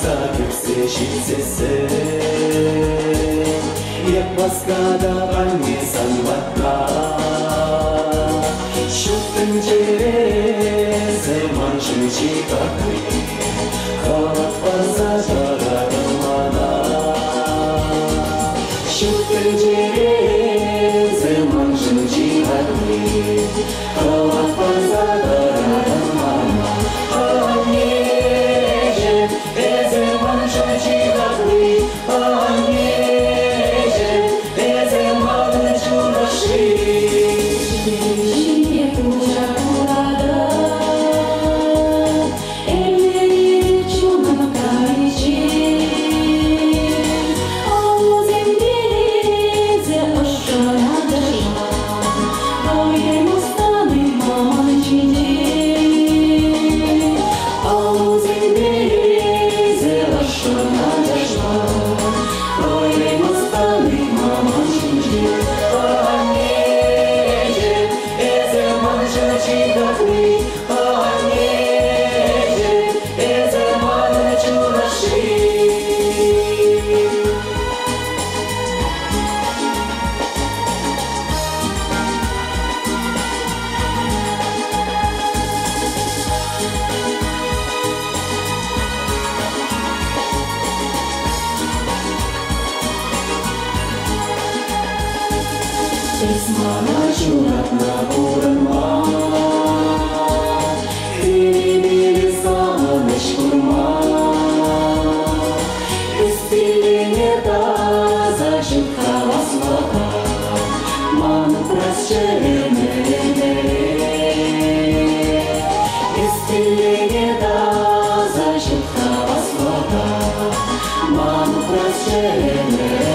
Shitsese Yep maskada bangi sanvatla Shutun jere Zeman shuchi kakri Kavat parza jararamana Shutun jere Zeman shuchi kakri Kavat parza jararamana Ismana juratna kurma Teri bir samaş kurma İstiline da zaşıkta vasvaka Manu prasçerine İstiline da zaşıkta vasvaka Manu prasçerine